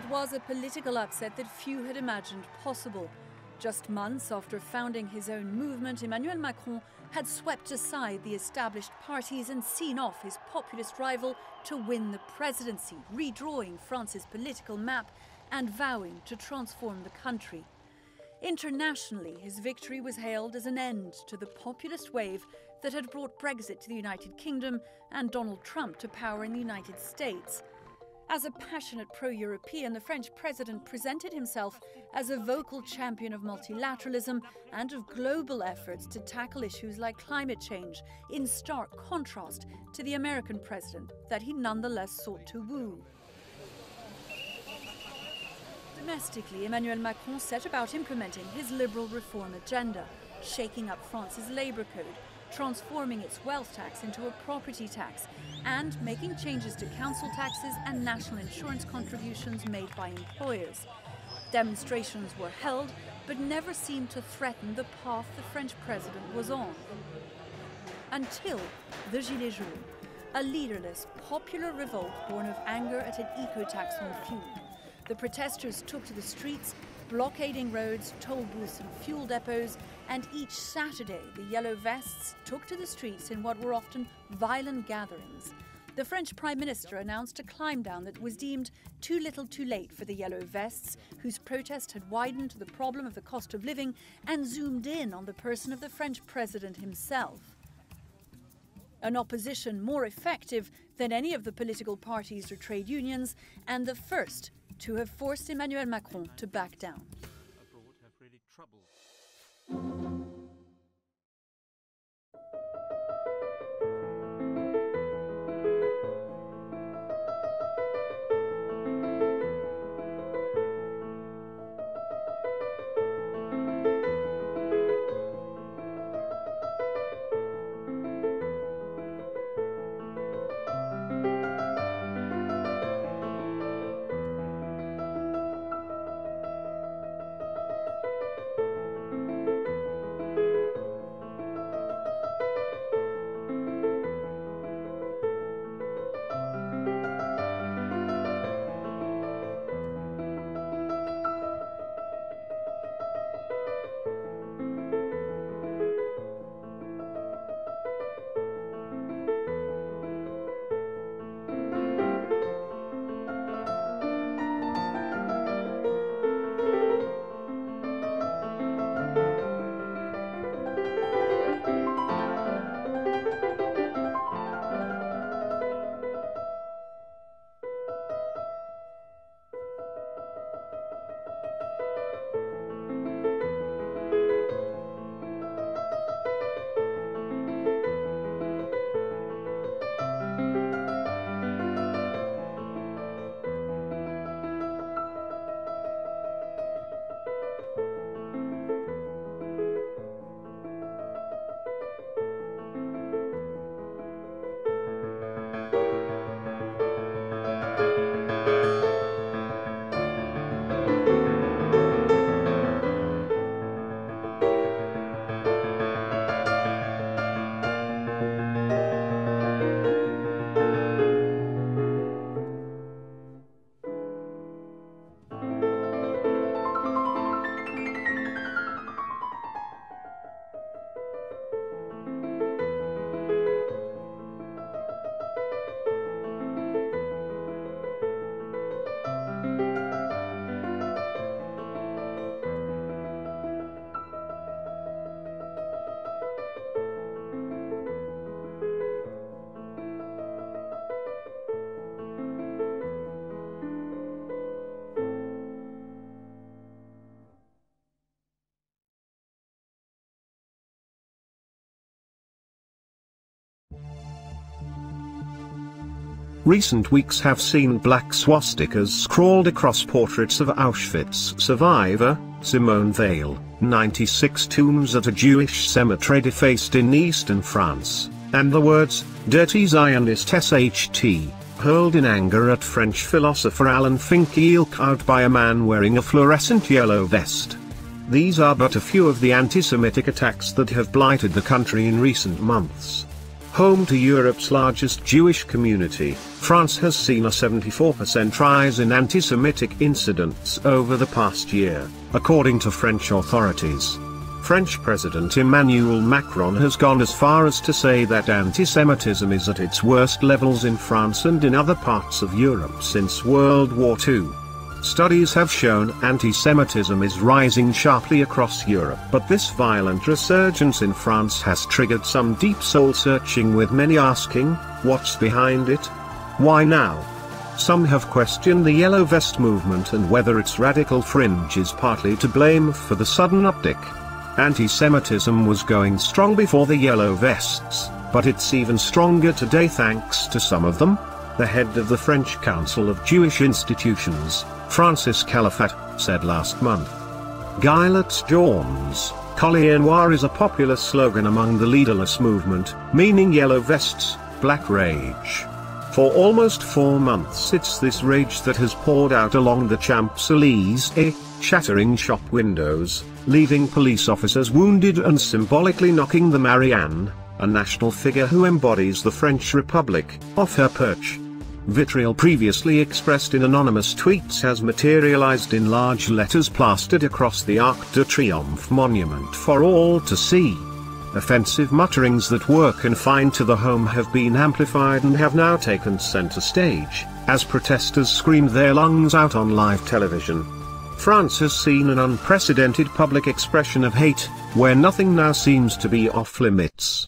It was a political upset that few had imagined possible. Just months after founding his own movement, Emmanuel Macron had swept aside the established parties and seen off his populist rival to win the presidency, redrawing France's political map and vowing to transform the country. Internationally, his victory was hailed as an end to the populist wave that had brought Brexit to the United Kingdom and Donald Trump to power in the United States. As a passionate pro-European, the French president presented himself as a vocal champion of multilateralism and of global efforts to tackle issues like climate change, in stark contrast to the American president that he nonetheless sought to woo. Domestically, Emmanuel Macron set about implementing his liberal reform agenda, shaking up France's labour code, transforming its wealth tax into a property tax, and making changes to council taxes and national insurance contributions made by employers. Demonstrations were held, but never seemed to threaten the path the French president was on. Until the Gilets jaunes, a leaderless, popular revolt born of anger at an eco-tax on fuel. The protesters took to the streets, blockading roads, toll booths and fuel depots, and each Saturday the Yellow Vests took to the streets in what were often violent gatherings. The French Prime Minister announced a climb down that was deemed too little too late for the Yellow Vests, whose protest had widened to the problem of the cost of living and zoomed in on the person of the French president himself. An opposition more effective than any of the political parties or trade unions, and the first to have forced Emmanuel Macron to back down. Abroad have really troubled. Recent weeks have seen black swastikas scrawled across portraits of Auschwitz survivor Simone Veil, 96 tombs at a Jewish cemetery defaced in eastern France, and the words, "Dirty Zionist SHT," hurled in anger at French philosopher Alain Finkielkraut by a man wearing a fluorescent yellow vest. These are but a few of the anti-Semitic attacks that have blighted the country in recent months. Home to Europe's largest Jewish community, France has seen a 74% rise in anti-Semitic incidents over the past year, according to French authorities. French President Emmanuel Macron has gone as far as to say that anti-Semitism is at its worst levels in France and in other parts of Europe since World War II. Studies have shown anti-Semitism is rising sharply across Europe, but this violent resurgence in France has triggered some deep soul-searching, with many asking, what's behind it? Why now? Some have questioned the Yellow Vest movement and whether its radical fringe is partly to blame for the sudden uptick. Anti-Semitism was going strong before the Yellow Vests, but it's even stronger today thanks to some of them. The head of the French Council of Jewish Institutions, Francis Califat, said last month. Gilets jaunes, collier noir is a popular slogan among the leaderless movement, meaning yellow vests, black rage. For almost 4 months it's this rage that has poured out along the Champs-Élysées, shattering shop windows, leaving police officers wounded and symbolically knocking the Marianne, a national figure who embodies the French Republic, off her perch. Vitriol previously expressed in anonymous tweets has materialized in large letters plastered across the Arc de Triomphe monument for all to see. Offensive mutterings that were confined to the home have been amplified and have now taken center stage, as protesters screamed their lungs out on live television. France has seen an unprecedented public expression of hate, where nothing now seems to be off limits.